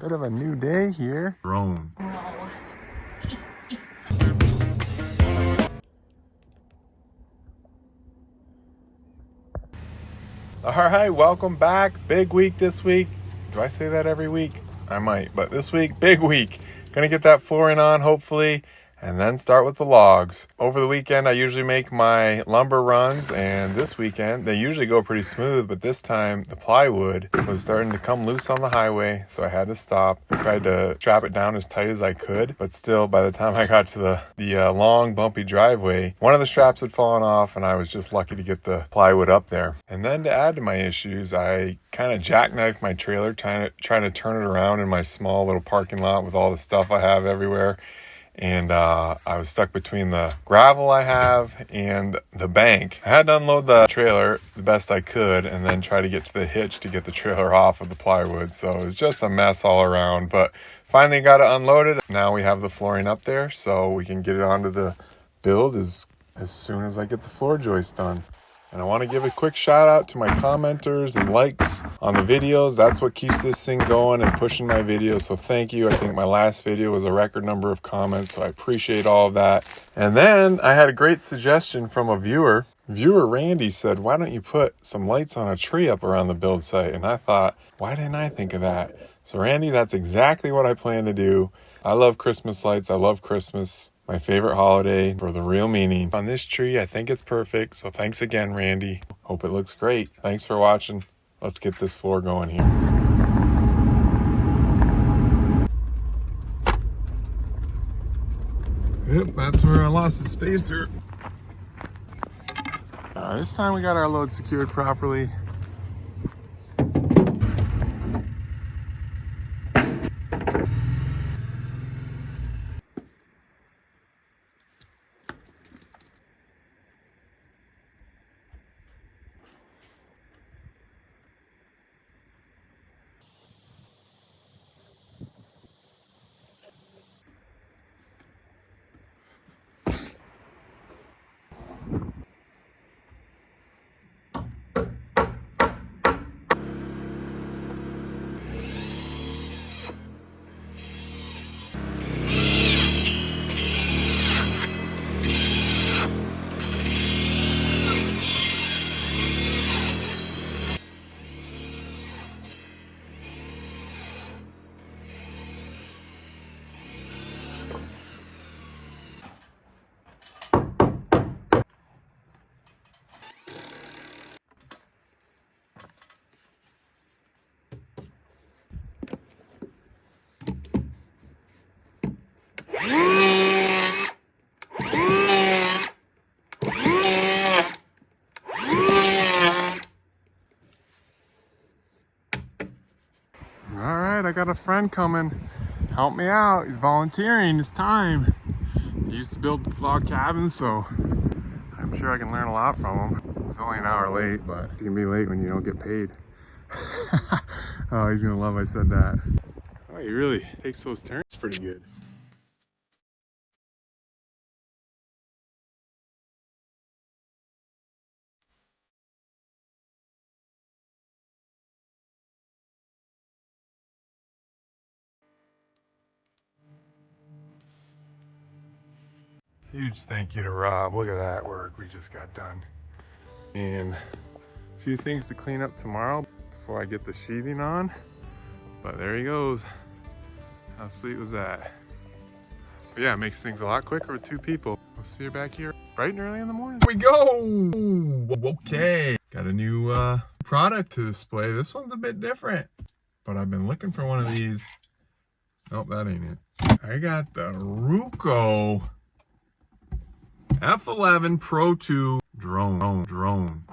Bit of a new day here. Drone. All right, welcome back. Big week this week. Do I say that every week? I might, but this week, big week. Gonna get that flooring on, hopefully, and then start with the logs. Over the weekend, I usually make my lumber runs, and this weekend, they usually go pretty smooth, but this time, the plywood was starting to come loose on the highway, so I had to stop. I tried to strap it down as tight as I could, but still, by the time I got to the long, bumpy driveway, one of the straps had fallen off, and I was just lucky to get the plywood up there. And then to add to my issues, I kind of jackknifed my trailer, trying to turn it around in my small little parking lot with all the stuff I have everywhere. And I was stuck between the gravel I have and the bank. I had to unload the trailer the best I could and then try to get to the hitch to get the trailer off of the plywood. So it was just a mess all around, but finally got it unloaded. Now we have the flooring up there, so we can get it onto the build as soon as I get the floor joist done. And I want to give a quick shout out to my commenters and likes on the videos. That's what keeps this thing going and pushing my videos. So thank you. I think my last video was a record number of comments, so I appreciate all of that. And then I had a great suggestion from a viewer. Viewer Randy said, why don't you put some lights on a tree up around the build site? And I thought, why didn't I think of that? So Randy, that's exactly what I plan to do. I love Christmas lights. I love Christmas. My favorite holiday for the real meaning. On this tree, I think it's perfect. So thanks again, Randy. Hope it looks great. Thanks for watching. Let's get this floor going here. Yep, that's where I lost the spacer. This time we got our load secured properly. I got a friend coming. Help me out. He's volunteering his time. He used to build log cabins, so I'm sure I can learn a lot from him. He's only an hour late, but you can be late when you don't get paid. Oh, he's gonna love I said that. Oh, he really takes those turns pretty good. Huge thank you to Rob. Look at that work we just got done. And a few things to clean up tomorrow before I get the sheathing on. But there he goes. How sweet was that? But yeah, it makes things a lot quicker with two people. We'll see you back here bright and early in the morning. Here we go! Okay. Got a new product to display. This one's a bit different, but I've been looking for one of these. Nope, that ain't it. I got the Ruco F11 Pro 2 drone.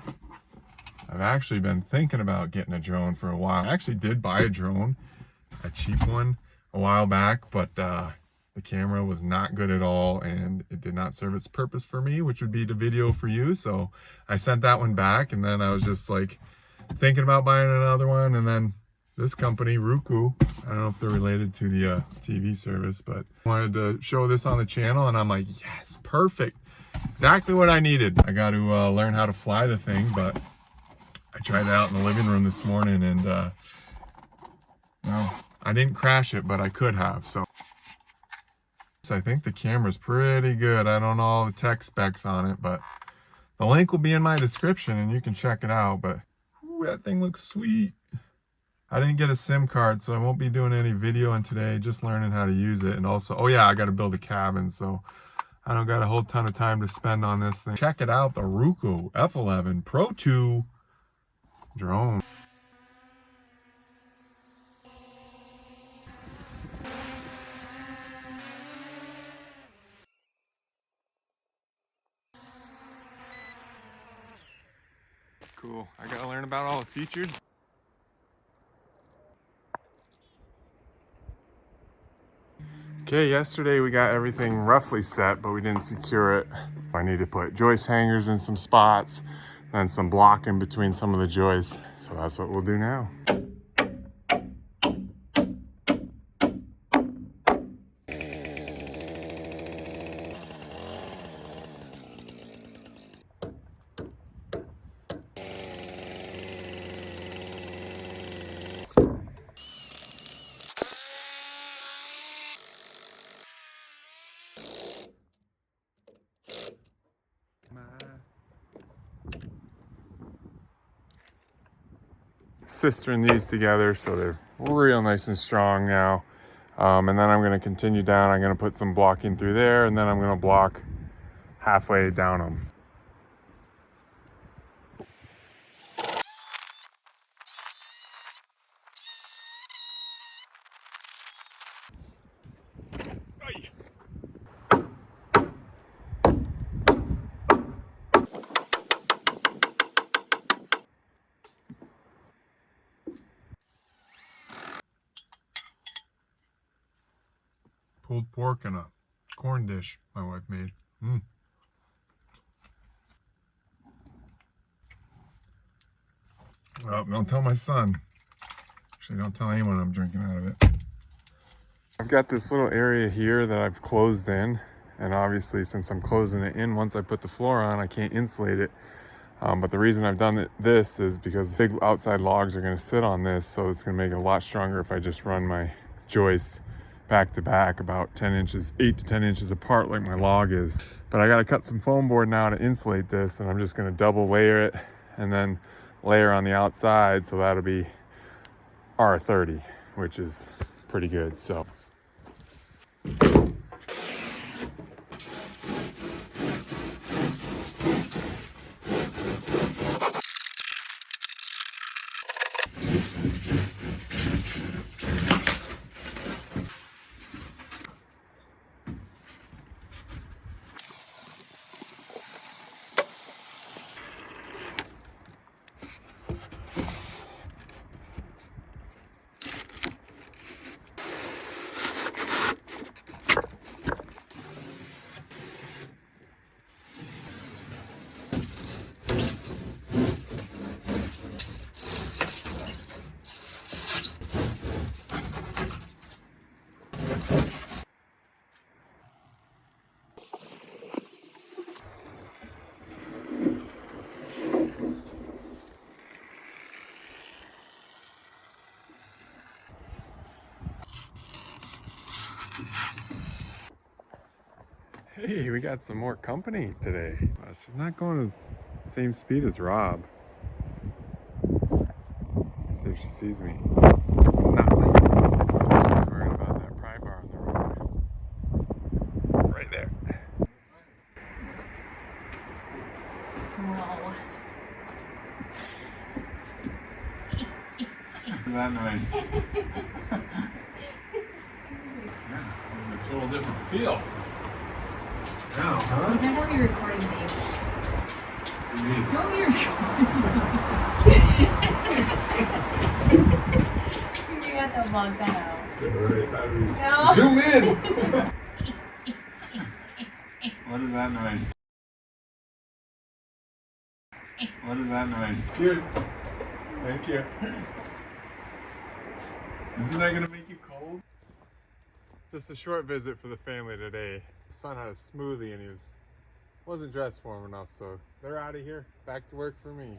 I've actually been thinking about getting a drone for a while. I actually did buy a drone, a cheap one, a while back, but the camera was not good at all and it did not serve its purpose for me, which would be to video for you. So I sent that one back, and then I was just like thinking about buying another one, and then this company, Roku, I don't know if they're related to the TV service, but I wanted to show this on the channel, and I'm like, yes, perfect. Exactly what I needed. I got to learn how to fly the thing, but I tried it out in the living room this morning, and well, I didn't crash it, but I could have. So I think the camera's pretty good. I don't know all the tech specs on it, but the link will be in my description and you can check it out. But ooh, that thing looks sweet. I didn't get a SIM card, so I won't be doing any videoing today, just learning how to use it. And also, oh yeah, I got to build a cabin, so I don't got a whole ton of time to spend on this thing. Check it out, the Roku F11 Pro 2 drone. Cool. I gotta learn about all the features. Okay, yesterday we got everything roughly set, but we didn't secure it. I need to put joist hangers in some spots and some block in between some of the joists. So that's what we'll do now. Sistering these together so they're real nice and strong now. And then I'm going to continue down. I'm going to put some blocking through there, and then I'm going to block halfway down them. Pulled pork in a corn dish my wife made. Well, don't tell my son. Actually, don't tell anyone I'm drinking out of it. I've got this little area here that I've closed in. And obviously, since I'm closing it in, once I put the floor on, I can't insulate it. But the reason I've done this is because big outside logs are going to sit on this. So it's going to make it a lot stronger if I just run my joists back to back about 10 inches, 8 to 10 inches apart like my log is. But I got to cut some foam board now to insulate this, and I'm just going to double layer it and then layer on the outside, so that'll be R30, which is pretty good. So hey, we got some more company today. This is not going the same speed as Rob. Let's see if she sees me. No. She's worried about that pry bar on the road. Right there. Whoa. Look at that noise. Yeah, a total different feel. Now, huh? You better be recording me. What do you mean? Don't be recording. You have to log that out. No. Zoom in! What is that noise? What is that noise? Cheers! Thank you. Isn't that gonna make you cold? Just a short visit for the family today. The son had a smoothie and he wasn't dressed warm enough, so they're out of here. Back to work for me.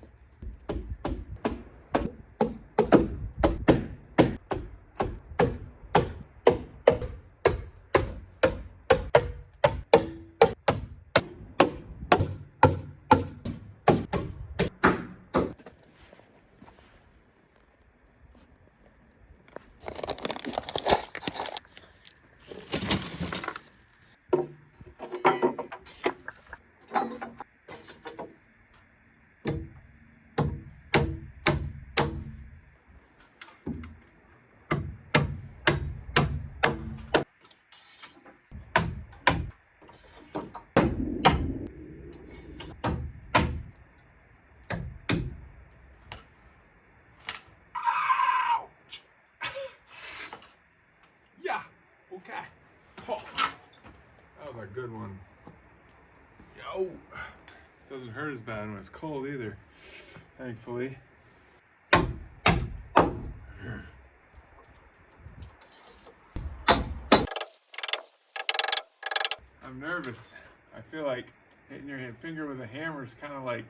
Doesn't hurt as bad when it's cold either, thankfully. I'm nervous. I feel like hitting your finger with a hammer is kind of like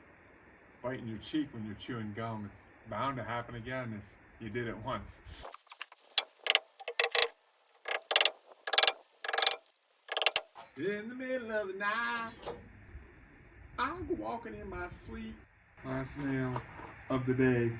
biting your cheek when you're chewing gum. It's bound to happen again if you did it once. In the middle of the night, I'm walking in my sleep. Last meal of the day.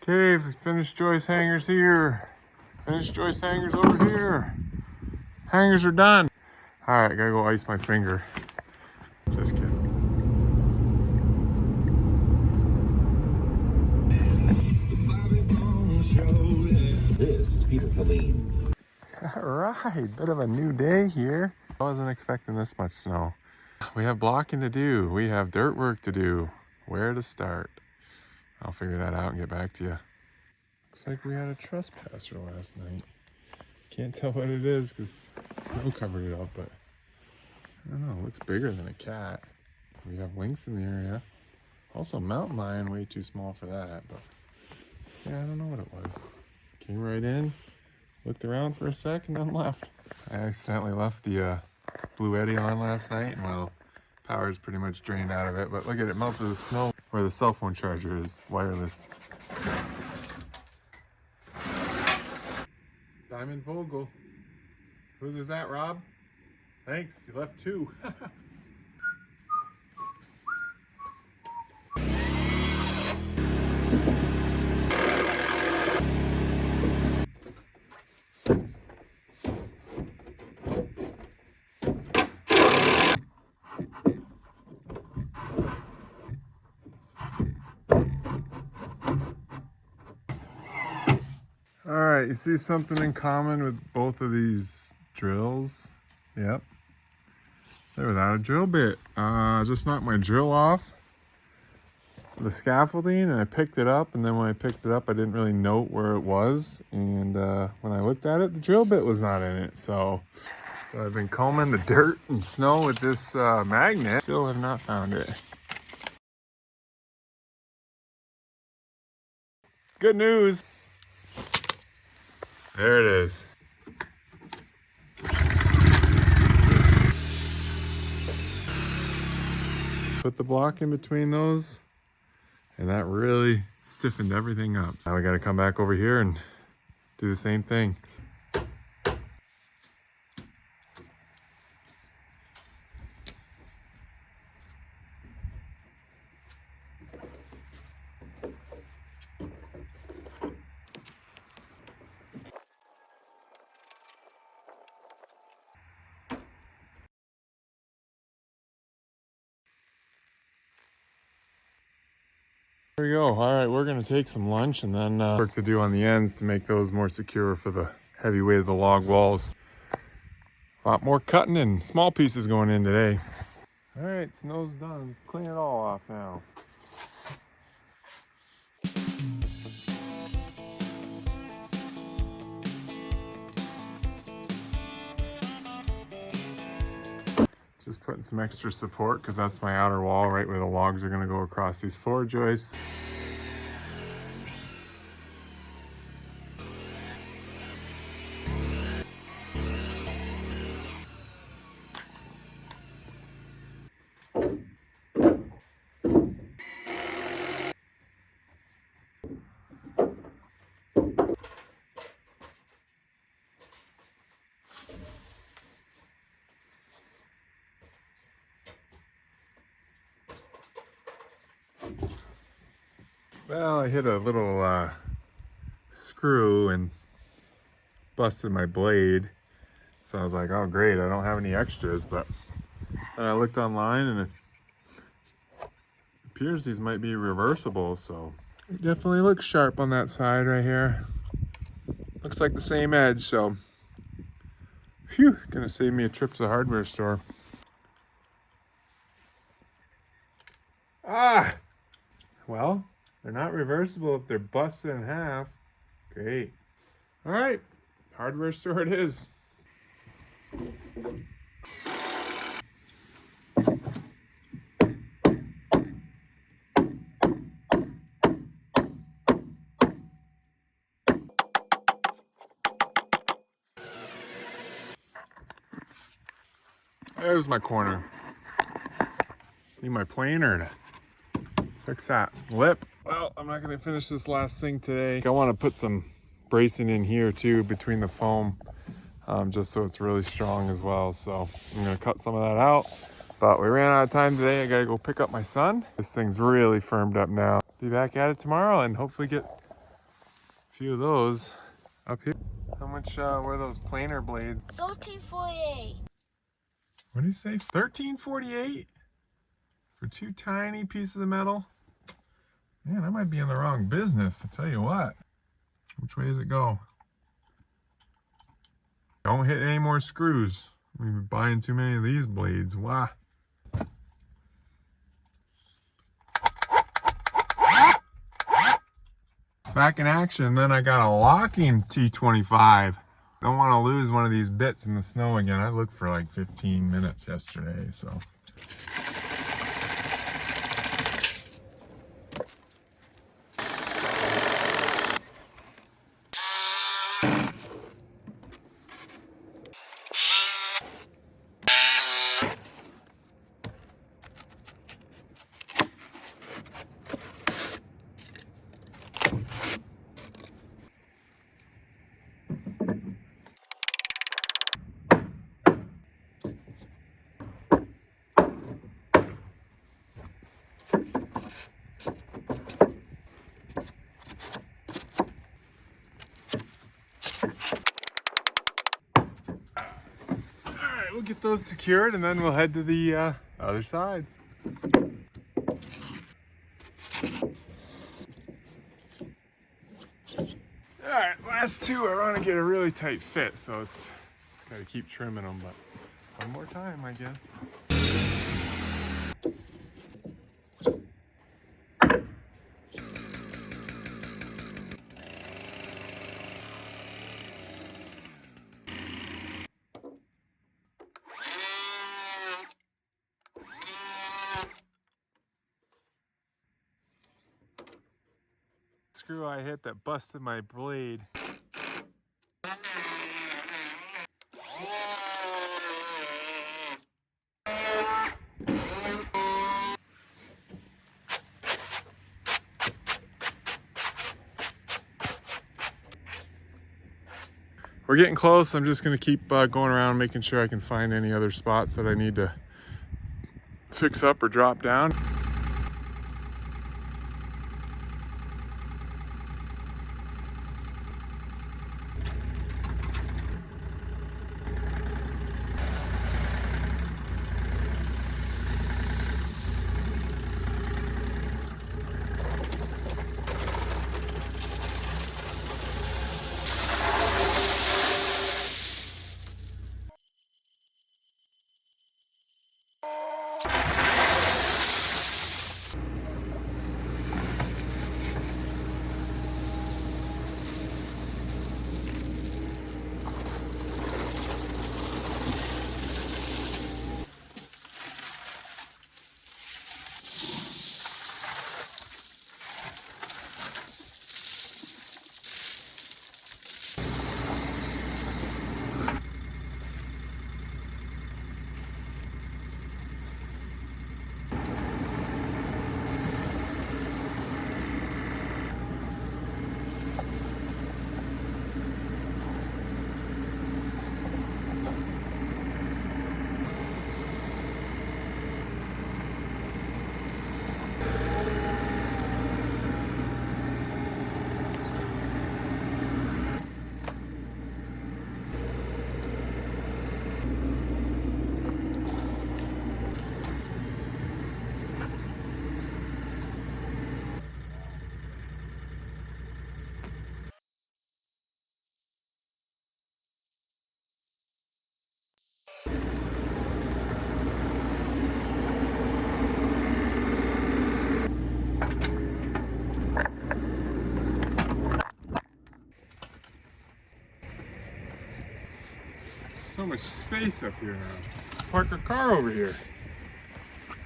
Okay, finished joist hangers here. Finished joist hangers over here. Hangers are done. All right, gotta go ice my finger. Just kidding. This is Peter Colleen. All right, bit of a new day here. I wasn't expecting this much snow. We have blocking to do. We have dirt work to do. Where to start? I'll figure that out and get back to you. Looks like we had a trespasser last night. Can't tell what it is because snow covered it up, but I don't know, it looks bigger than a cat. We have lynx in the area. Also mountain lion, way too small for that, but yeah, I don't know what it was. Came right in, looked around for a sec and then left. I accidentally left the Blue Eddy on last night and well, power's pretty much drained out of it, but look at it, melted the snow where the cell phone charger is, wireless. Diamond Vogel. Whose is that, Rob? Thanks, you left two. All right, you see something in common with both of these drills? Yep. They're without a drill bit. Just knocked my drill off the scaffolding and I picked it up, and then when I picked it up I didn't really note where it was, and when I looked at it the drill bit was not in it. So I've been combing the dirt and snow with this magnet. Still have not found it. Good news. There it is. Put the block in between those, and that really stiffened everything up. Now we got to come back over here and do the same thing. There we go. All right, we're gonna take some lunch and then work to do on the ends to make those more secure for the heavy weight of the log walls. A lot more cutting and small pieces going in today. All right, snow's done. Clean it all off now. Just putting some extra support because that's my outer wall right where the logs are gonna go across these floor joists. Well, I hit a little screw and busted my blade. So I was like, oh great, I don't have any extras, but then I looked online and it appears these might be reversible, so it definitely looks sharp on that side right here. Looks like the same edge, so phew, gonna save me a trip to the hardware store. Ah, Well, they're not reversible if they're busted in half. Great. All right, hardware store it is. There's my corner. Need my planer to fix that lip. Well, I'm not gonna finish this last thing today. I wanna put some bracing in here too between the foam, just so it's really strong as well. So I'm gonna cut some of that out. But we ran out of time today. I gotta go pick up my son. This thing's really firmed up now. Be back at it tomorrow and hopefully get a few of those up here. How much were those planer blades? $13.48. What did he say? $13.48 for two tiny pieces of metal? Man, I might be in the wrong business, I tell you what. Which way does it go? Don't hit any more screws. We've been buying too many of these blades. Wow. Back in action, then I got a locking T25. Don't want to lose one of these bits in the snow again. I looked for like 15 minutes yesterday, so. We'll get those secured and then we'll head to the other side. All right, last two I want to get a really tight fit, so it's just got to keep trimming them, but one more time, I guess. Screw I hit that busted my blade. We're getting close. I'm just gonna keep going around making sure I can find any other spots that I need to fix up or drop down. much space up here now. Park a car over here.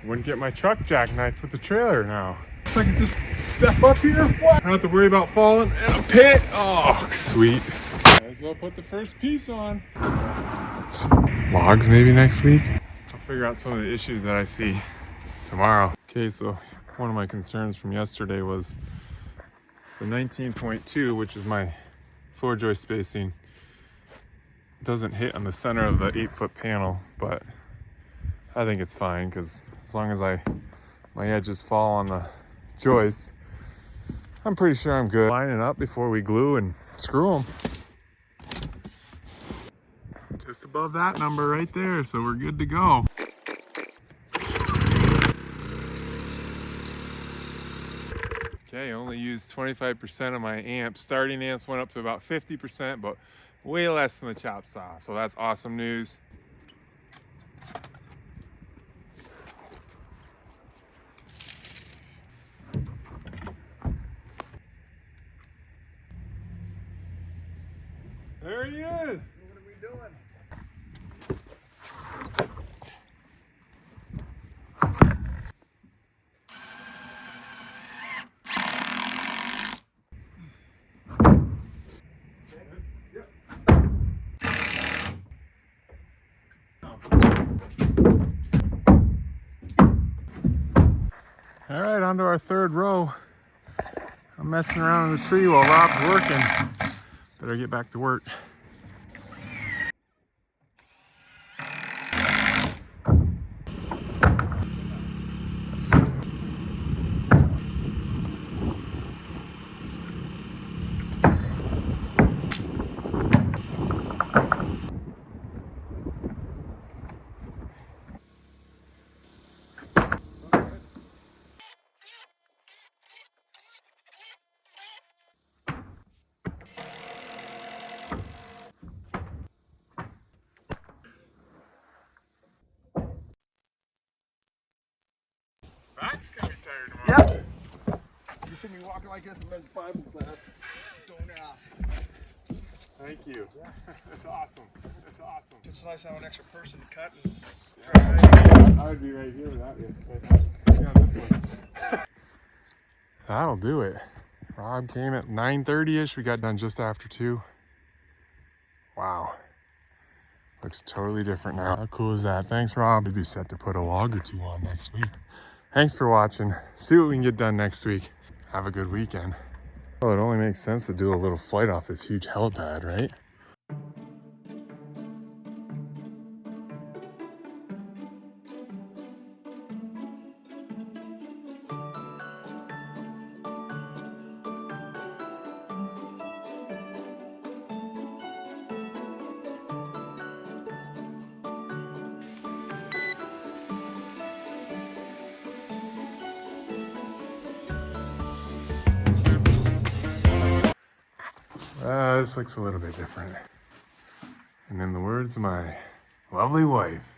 Wouldn't get my truck jackknifed with the trailer now. If I could just step up here, what? I don't have to worry about falling in a pit. Oh, sweet. Might as well put the first piece on. Logs maybe next week. I'll figure out some of the issues that I see tomorrow. Okay, so one of my concerns from yesterday was the 19.2, which is my floor joist spacing, doesn't hit on the center of the 8-foot panel, but I think it's fine because as long as my edges fall on the joist, I'm pretty sure I'm good. Line it up before we glue and screw them. Just above that number right there, so we're good to go. Okay, I only used 25% of my amps. Starting amps went up to about 50%, but way less than the chop saw, so that's awesome news. There he is! What are we doing? All right, on to our third row. I'm messing around in the tree while Rob's working. Better get back to work. Back's gonna be tired tomorrow. Yep. You see me walking like this in men's Bible class. Don't ask. Thank you. That's awesome. That's awesome. It's nice to have an extra person to cut. And Yeah, I would be right here without you. Yeah, this one. That'll do it. Rob came at 9:30ish. We got done just after 2. Wow. Looks totally different now. How cool is that? Thanks, Rob. We'd be set to put a log or 2 on next week. Thanks for watching. See what we can get done next week. Have a good weekend. Well, it only makes sense to do a little flight off this huge helipad, right? This looks a little bit different. And in the words of my lovely wife,